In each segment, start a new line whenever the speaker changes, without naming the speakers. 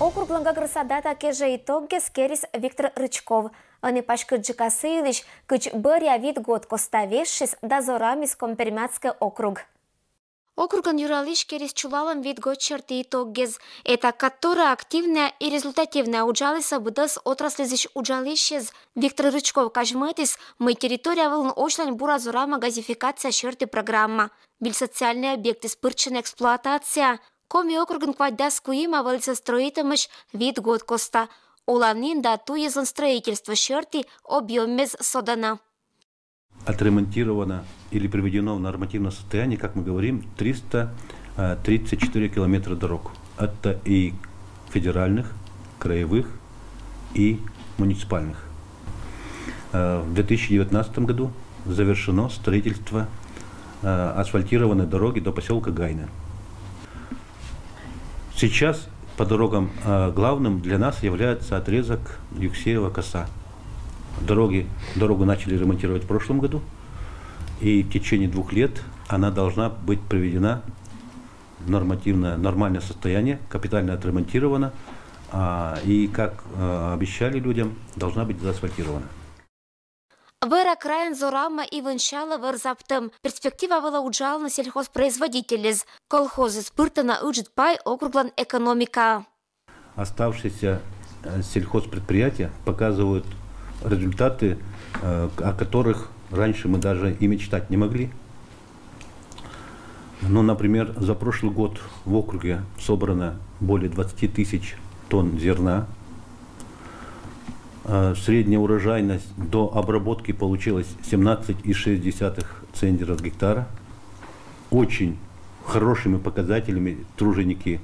Округланга красадата кеже итогге скерис Виктор Рычков. Аны пашкы Джикасыйлыч, кыч быря вид год коставешшис да зорамис Компермятский округ. Округан юралиш керис чулалам вид год черты итоггез. Это которая активная и результативная уджалиса быдас отраслизиш уджалишез. Виктор Рычков кажмытис, мы территория вылн очлань бура зорама газификация черты программа. Биль социальные объекты спырчена эксплуатация. Коми округан кваддас куима выльца строитамыш вид год коста. Уланин да туезан строительство черты объеммез содана.
Отремонтировано или приведено в нормативное состояние, как мы говорим, 334 километра дорог. Это и федеральных, краевых и муниципальных. В 2019 году завершено строительство асфальтированной дороги до поселка Гайна. Сейчас по дорогам главным для нас является отрезок Юксеева-Коса. Дорогу начали ремонтировать в прошлом году, и в течение 2 лет она должна быть приведена в нормальное состояние, капитально отремонтирована, и, как обещали людям, должна быть заасфальтирована.
Вера краен зорама и венчала верзаптем. Перспектива была уджална сельхозпроизводителез. Колхозы спыртана уджит пай округлан экономика.
Оставшиеся сельхозпредприятия показывают результаты, о которых раньше мы даже и мечтать не могли. Ну, например, за прошлый год в округе собрано более 20 тысяч тонн зерна. Средняя урожайность до обработки получилась 17,6 центнера с гектара. Очень хорошими показателями труженики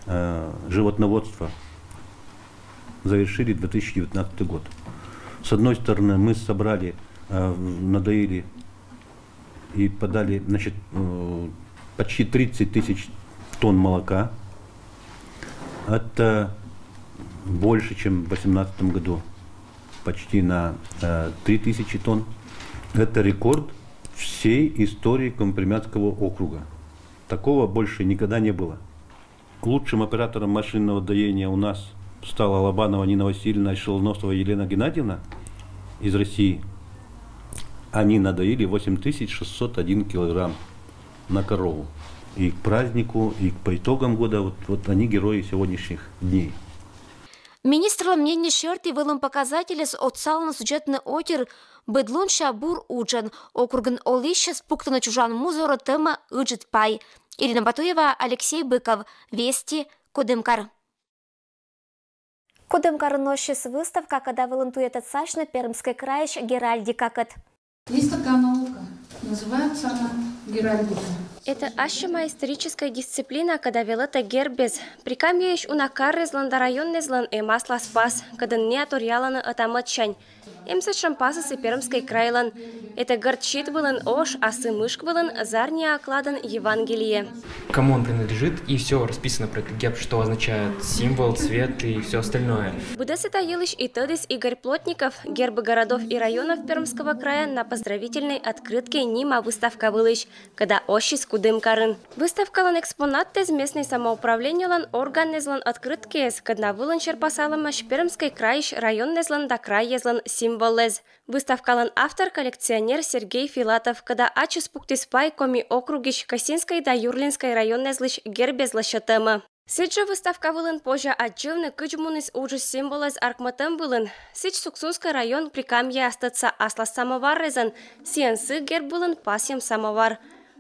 животноводства завершили 2019 год. С одной стороны, мы собрали, надоили и подали, значит, почти 30 тысяч тонн молока. Это больше, чем в 2018 году, почти на 3000 тонн. Это рекорд всей истории Компермятского округа. Такого больше никогда не было. Лучшим оператором машинного доения у нас стала Лобанова Нина Васильевна и Шелносова Елена Геннадьевна из России. Они надоили 8601 килограмм на корову. И к празднику, и по итогам года вот они герои сегодняшних дней.
Министр мнение черты вылом показатели с отсална сюжетный отер бедлун шабур уджан. Округан олища спуктана чужан музора тема уджит пай. Ирина Батуева, Алексей Быков. Вести, Кудымкар. Кудымкар нощес выставка, когда вылантует отсачно Пермской краищ Геральдика.
Есть такая наука. Называется она геральдика.
Это ашима историческая дисциплина, когда велата гербез. Прикамьеш унакаррез ландарайонный злан и масло спас, когда не оторьялана атаматчань. Имса шампасас и Пермской крайлан. Это горчит вылан ош, а сымышк вылан зарния окладан Евангелие.
Кому он принадлежит, и все расписано про этот герб, что означает символ, цвет и все остальное.
Будес это елыш и тадис Игорь Плотников, гербы городов и районов Пермского края на поздравительной открытке Нима выставка вылыш, когда оши с Кудымкарын. Выставка лан экспонат из местной самоуправления лан орган злан открытки, когда вылан черпасалама Пермской краищ район злан да край злан символез. Выставка лан автор коллекционер Сергей Филатов, когда ачи спуктис пай коми округищ Косинской да Юрлинской районной злыш гербез лащатема. Сиджа выставка вылын позже отживны кычмунис ужас символез аркматем вылын. Сич Суксунский район прикамье остаться аслас самовар резан. Сиенсы герб вылын пасьем самовар.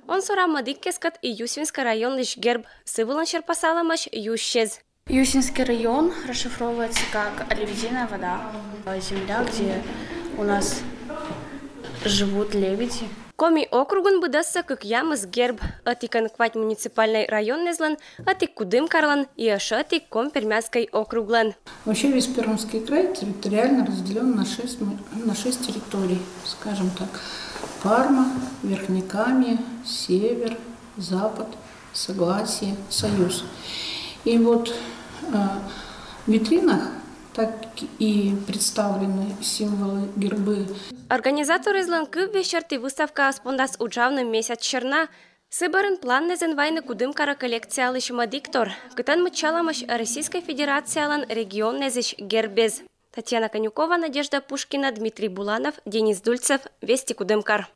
Он сорама диккескат и Юсвинский район лишь герб. Сывылын черпасаламаш Ющез.
Юсинский район расшифровывается как лебединая вода. Земля, где у нас живут лебеди.
Коми округун будassa как ямыз герб, атикан квать муниципальный район незлан, атик Кудымкарлан и ашатик Компермятский округлан.
Вообще весь Пермский край территориально разделен на 6 территорий, скажем так. Парма, Верхнекамье, Север, Запад, Согласие, Союз. И вот в витринах так и представлены символы, гербы.
Организаторы зланкы вечерти выставка аспондас уджавный месяц черна, Сыбарын план незенвайны кудым кара коллекция алышыма диктор. Кытан мычаламыш Российской Федерациялан регион незыш гербез. Татьяна Конюкова, Надежда Пушкина, Дмитрий Буланов, Денис Дульцев. Вести Кудымкар.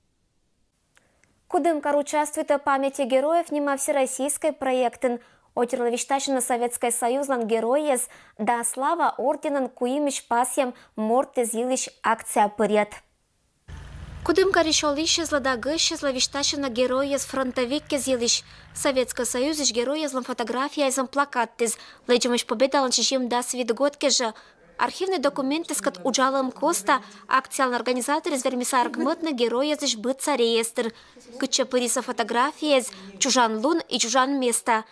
Кудымкар участвует в памяти героев нема всероссийской проектын. Отерловиштачына Советский Союзлан героез, да слава орденан куимиш пасьям мортез илиш акция пырет. Кудымкар ишолишезла да гышезла виштачына героез фронтовик кезилиш. Советский Союз героезлан фотография изам плакаттез. Лечимыш победалан чищем да свидготкежа. Архивные документы скат уджалам Коста, акциялан организатор из вермисарк мытны героезыш бытца реестр. Кыча пыриса фотографиез, чужан лун и чужан место.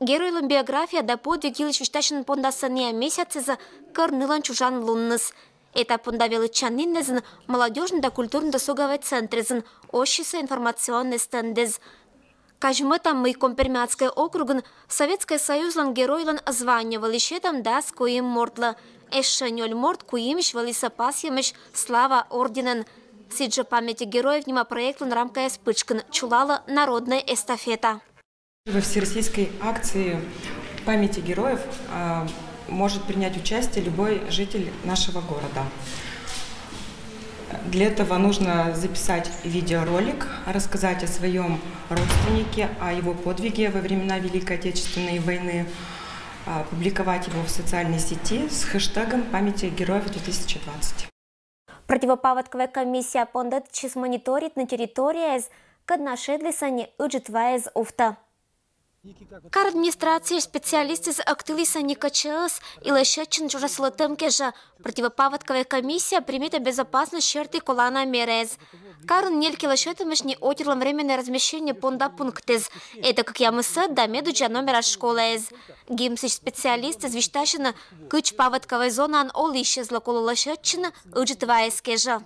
Геройлан биография да подвиг илыш виштачын пондасания месяцеза кырнылан чужан лунныс. Это пондавелы чаниннезын молодежный да культурно-досуговый центрезын, ощиса информационный стендез. Кажмытам мы Компермятский округын Советский Союзлан геройлан званивали щетом да с куим мордла. Эшенёль морд куимиш валиса пасьямиш слава орденен. Сиджа памяти героев нема проектлан рамка эспычкан чулала народная эстафета.
Во всероссийской акции памяти героев может принять участие любой житель нашего города. Для этого нужно записать видеоролик, рассказать о своем родственнике, о его подвиге во времена Великой Отечественной войны, публиковать его в социальной сети с хэштегом «Памяти героев 2020».
Противопаводковая комиссия пондат чиз мониторит на территории, kad нашедлисани уджитваез уфта. Кар администрация специалисты из активиса Никачелс и лещечин чужасылытым кежа. Противопаводковая комиссия примет безопасность черты колана мерез. Карн нельки лещетымышни отерлом временное размещение понда пунктез. Это как я мыса да медуджа номера школез. Гимсич специалисты звештащина кыч паводковой зона ан оли исчезла колу лещечина уджитваез кежа.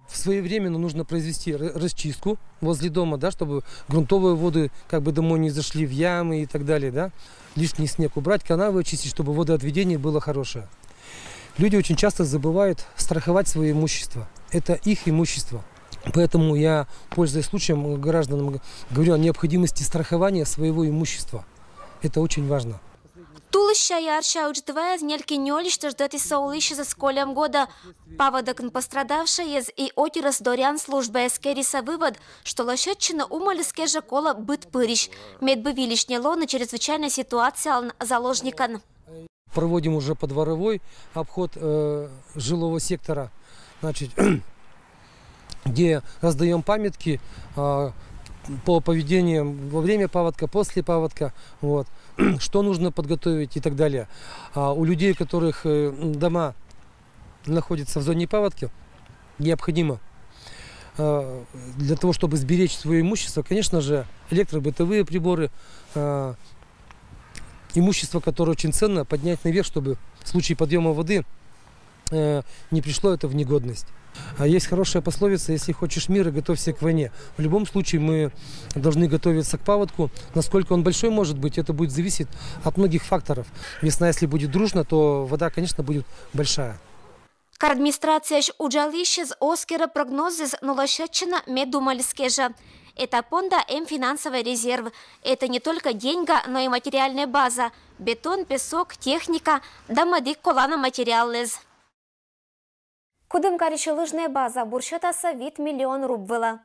Своевременно нужно произвести расчистку возле дома, да, чтобы грунтовые воды как бы домой не зашли в ямы и так далее. Да. Лишний снег убрать, канавы очистить, чтобы водоотведение было хорошее. Люди очень часто забывают страховать свое имущество. Это их имущество. Поэтому я, пользуясь случаем, гражданам говорю о необходимости страхования своего имущества. Это очень важно.
Тулыща ярша уджитвая нельки нёли, что ждет и соулища за сколем года. Паводок пострадавшая и отирас дорян службы эскериса вывод, что лошадчина умалиске же кола быт пырищ. Медбывилищ не лона чрезвычайная ситуация заложникан.
Проводим уже подворовой обход жилого сектора, значит, где раздаем памятки по поведению во время паводка, после паводка, вот, что нужно подготовить и так далее. У людей, у которых дома находятся в зоне паводка, необходимо для того, чтобы сберечь свое имущество, конечно же, электробытовые приборы, имущество, которое очень ценно, поднять наверх, чтобы в случае подъема воды не пришло это в негодность. А есть хорошая пословица: если хочешь мира, готовься к войне. В любом случае мы должны готовиться к паводку. Насколько он большой может быть, это будет зависеть от многих факторов. Весна, если будет дружно, то вода, конечно, будет большая.
Кар администрация уджалище с Оскара прогнозы с нулашечина медумальскежа. Это понда финансовый резерв. Это не только деньга, но и материальная база. Бетон, песок, техника, да мадик колана материалез. Кудымкарича лыжная база буршатаса вид миллион рубвыла.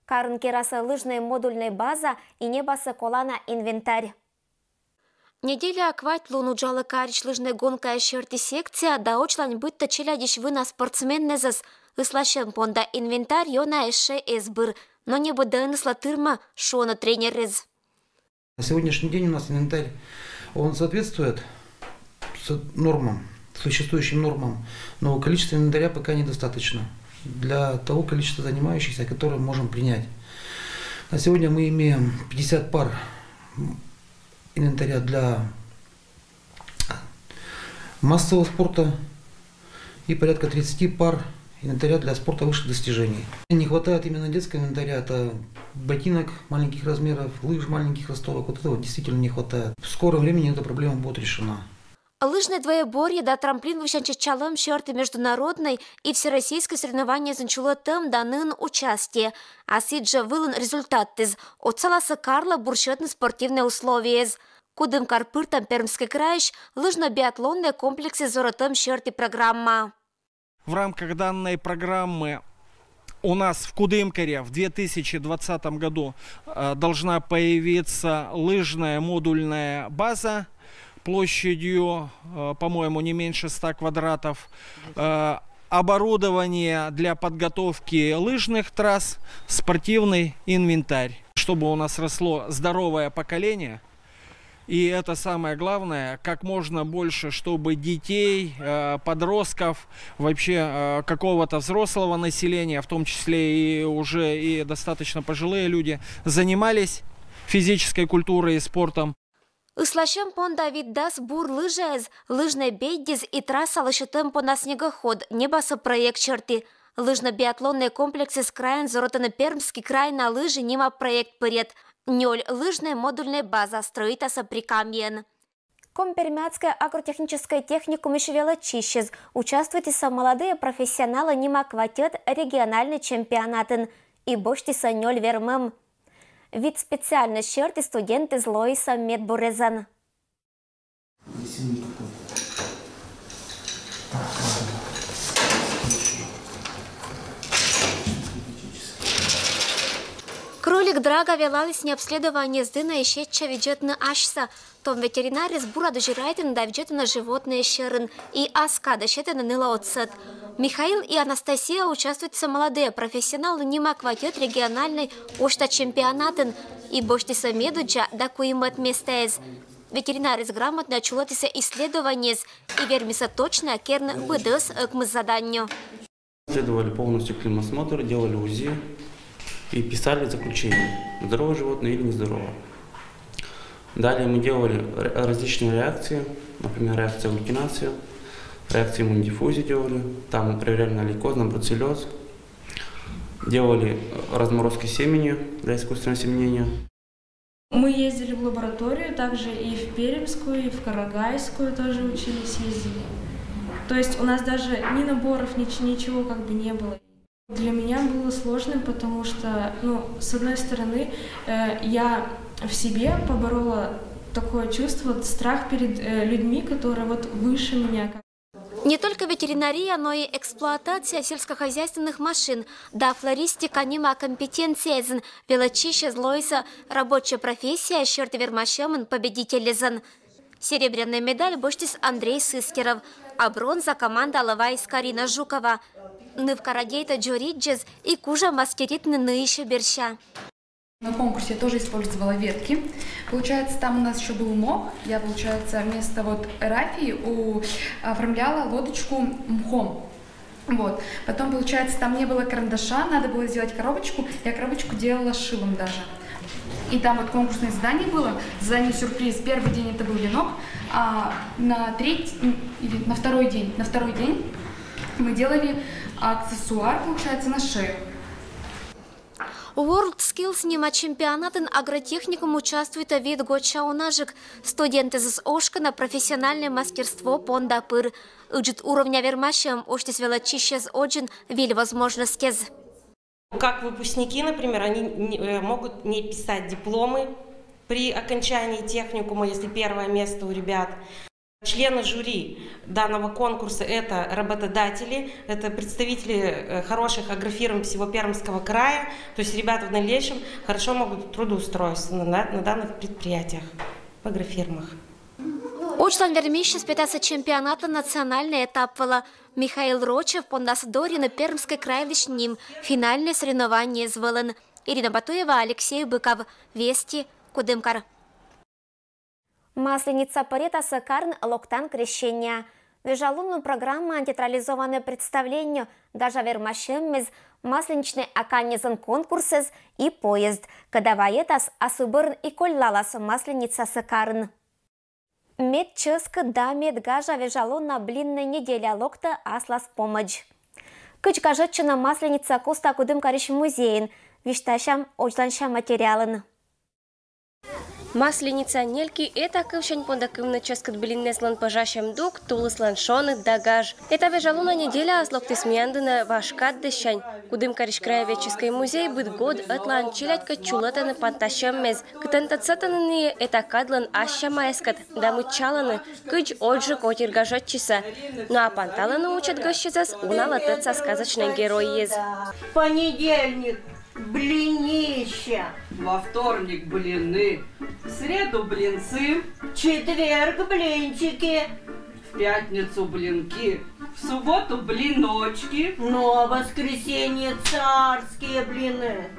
Карын кераса лыжная модульная база и небаса колана инвентарь. Неделя аквайт луну джалы карич лыжная гонка и шерти секция, да очлань быть челядищ вы на спортсмен незас. Выслащен понда инвентарь йона эше эсбыр, но не буде несла тырма шона тренерез.
На сегодняшний день у нас инвентарь, он соответствует нормам, существующим нормам, но количество инвентаря пока недостаточно для того количества занимающихся, которое мы можем принять. На сегодня мы имеем 50 пар инвентаря для массового спорта и порядка 30 пар инвентаря для спорта высших достижений. Не хватает именно детского инвентаря, это ботинок маленьких размеров, лыж маленьких ростовок, вот этого действительно не хватает. В скором времени эта проблема будет решена.
Лыжное двоеборье да трамплин вышанчичалым шерты международной и всероссийской соревнования занчуло тем данын участие, а сиджа вылын результат из оцаласа Карла буршетны спортивные условия из кудым карпыртам Пермский крайш лыжно-биатлонные комплексы зоротым шерты программа.
В рамках данной программы у нас в Кудымкаре в 2020 году должна появиться лыжная модульная база площадью, по-моему, не меньше 100 квадратов, оборудование для подготовки лыжных трасс, спортивный инвентарь, чтобы у нас росло здоровое поколение. И это самое главное, как можно больше, чтобы детей, подростков, вообще какого-то взрослого населения, в том числе и уже и достаточно пожилые люди, занимались физической культурой и спортом.
Услащем понда виддас бур лыжез, лыжный бейдиз и трасса лошитым понда снегоход, небаса проект черты. Лыжно-биатлонные комплексы с краем зоротаны Пермский край на лыжи нима проект перед. Нёль лыжная модульная база строится прикамьен. Компермятская агротехническая техникум еще велочищез. Участвуйте со молодые профессионалы нима квартет региональный чемпионатын. И бошти со нёль вермем. Вид специальной черты студенты злоиса медбурезан. Кролик Драга велались необследование сдына ищеча виджетна ашса, том ветеринарий сбура дожирайтен да виджетна животные щерын и аска дощетена ныла отсет. Михаил и Анастасия участвуют со молодые профессионалы нима квартет региональной ошта чемпионатын и боштиса медуджа да куимат местез. Ветеринарий грамотно чулотиса исследование и вермиса точно керн выдас к заданию.
Исследовали полностью климосмотр, делали УЗИ и писали заключение, здоровое животное или нездоровое. Далее мы делали различные реакции, например, реакция глютинации, реакции иммунодиффузии делали, там мы проверяли на лейкоз, на бруцеллез, делали разморозки семени для искусственного семенения.
Мы ездили в лабораторию, также и в Пермскую, и в Карагайскую тоже учились ездить. То есть у нас даже ни наборов, ничего как бы не было. Для меня было сложно, потому что, с одной стороны, я в себе поборола такое чувство, страх перед людьми, которые выше меня.
Не только ветеринария, но и эксплуатация сельскохозяйственных машин, да флористика нима компетенция, велочище злоиса, рабочая профессия, черт вермашеман, победитель. Серебряная медаль боштис Андрей Сыскеров, а бронза команда Лавайс Карина Жукова. Нывкарагейта Джориджез и Кужа маскеритны Ныища Берща.
На конкурсе я тоже использовала ветки. Получается, там у нас еще был мох. Я, получается, вместо рафии оформляла лодочку мхом. Потом, получается, там не было карандаша, надо было сделать коробочку. Я коробочку делала шилом даже. И там конкурсное задание было. Задание сюрприз. Первый день это был венок, а на второй день мы делали аксессуар, получается, на шею.
World Skills нима чемпионатын агротехникум участвует вид гочаунажик. Студенты из Ошка на профессиональное мастерство пондапыр. Уджит уровня вермашем оштис велочище с оджин виль возможности.
Как выпускники, например, они могут не писать дипломы при окончании техникума, если первое место у ребят. Члены жюри данного конкурса – это работодатели, это представители хороших агрофирм всего Пермского края. То есть ребята в дальнейшем хорошо могут трудоустроиться на данных предприятиях, в агрофирмах.
Очлан вермище спитаться чемпионата национальный этап вела. Михаил Рочев пондас Дори на Пермской край лишь ним. Финальное соревнование звелен. Ирина Батуева, Алексей Быков. Вести, Кудымкар. Масленица парета сакарн локтан крещения. Вежалунную программу антитрализованное представление гажа вермашеммез, масленичный аканезен конкурсез и поезд, когда ваетас асубырн и коллалас масленица сакарн. Мед ческ да мед гажа вежалунна блинная неделя локта аслас помощь. Кыч гажетчина масленица коста Кудымкариш музеин, вишташам очланша материалын.
Масленица нельки это кывшань подакывны ческат блиннеслан пожащем дук, тулыслан шоны дагаж. Это вежалуна неделя аслокты смяндына вашкат дыщань. Кудым кариш краеведческий музей быт год атлан чилятка чулатаны пантащем мез. Кытантацатаны это кадлан аща маескат, да мучаланы, кыч отжи котир гажатчиса. Ну а панталаны учат гащизас уналатыца сказочный герой ез.
Понедельник. Блинища. Во вторник блины. В среду блинцы. В четверг блинчики. В пятницу блинки. В субботу блиночки. Ну а в воскресенье царские блины.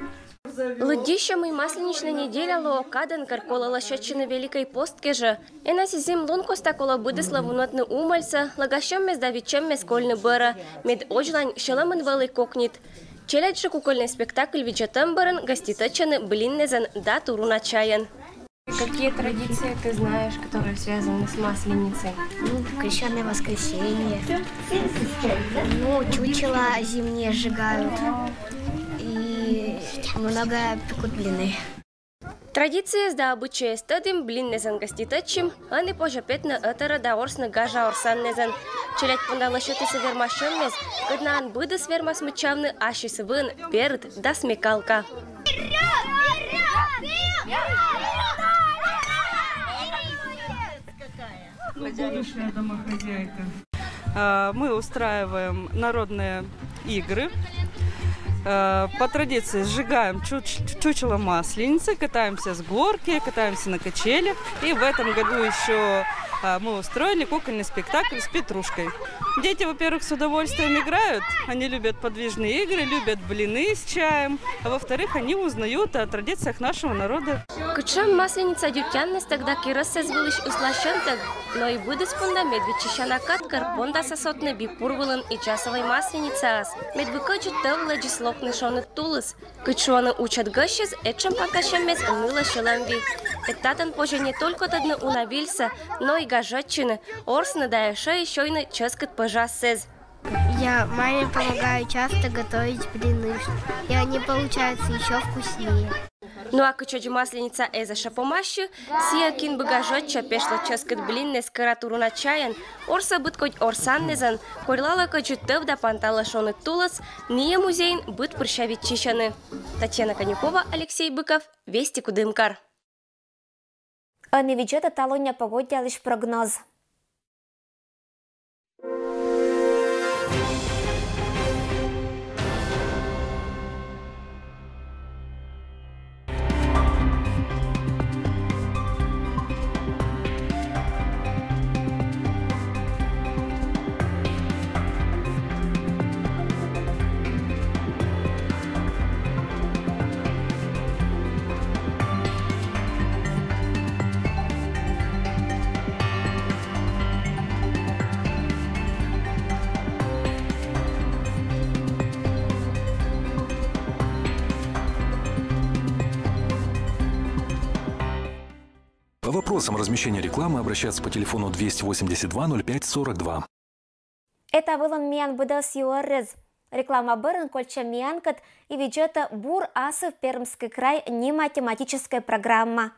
Лыдищем и масленичная неделя лоокадан каркола лощачины великой постке же. И на сизим лункоста кола буде славунотны умальца, лагащем мез давичем мез кольны бэра, мед оджлань шеламын вэлый кокнит. Челядь же кукольный спектакль вечетом бэрэн гоститачаны блиннезан да туруна чаян. Какие традиции ты знаешь, которые связаны с Масленицей?
Ну, крещеное воскресенье. Ну, чучела зимние сжигают. И много пекут блины.
Традиция сда обычая стадим блиннезан гоститачим, а не пожапетна этара да орсна гажа орсаннезан. Челядь пундала счеты севермашем мез, когда ан быды сверма смычавны аши свын, перд да смекалка.
Будущая домохозяйка. Мы устраиваем народные игры. По традиции сжигаем чучело масленицы, катаемся с горки, катаемся на качелях. И в этом году еще мы устроили кукольный спектакль с петрушкой. Дети, во-первых, с удовольствием играют, они любят подвижные игры, любят блины с чаем, а во-вторых, они узнают о традициях нашего народа.
Кучам масленица дютянность тогда кирассе звылыш услащантак, но и будет спунда медведчищана каткар, понда сосотны бипурвылын и часовой масленица ас. Медвыкачут тавладжи слокны шоны тулыс. Кучуаны учат гащез, этчем пакашем мез уныла шеламви. Этатан позже не только тадны унавильса, но и гажатчины, орсны да еще щойны ческат пожассез.
Я маме помогаю часто готовить блины, и они получаются еще вкуснее.
Ну а кучоджи масленица эза шапомащу, сия кин багажотча пешла ческат блинне с каратуру на чаян, орса быт коть орсаннезан, корлала кочу тевда пантала шоны тулас, ния музейн быт прыщавит чищаны. Татьяна Конюкова, Алексей Быков, Вести Кудымкар.
А не виджета талоня погодя лишь прогноз.
По вопросам размещения рекламы обращаться по телефону 282 05 42.
Это был он миян быдас юарез. Реклама бырын кольча миянкат и виджета бур асы в Пермский край не математическая программа.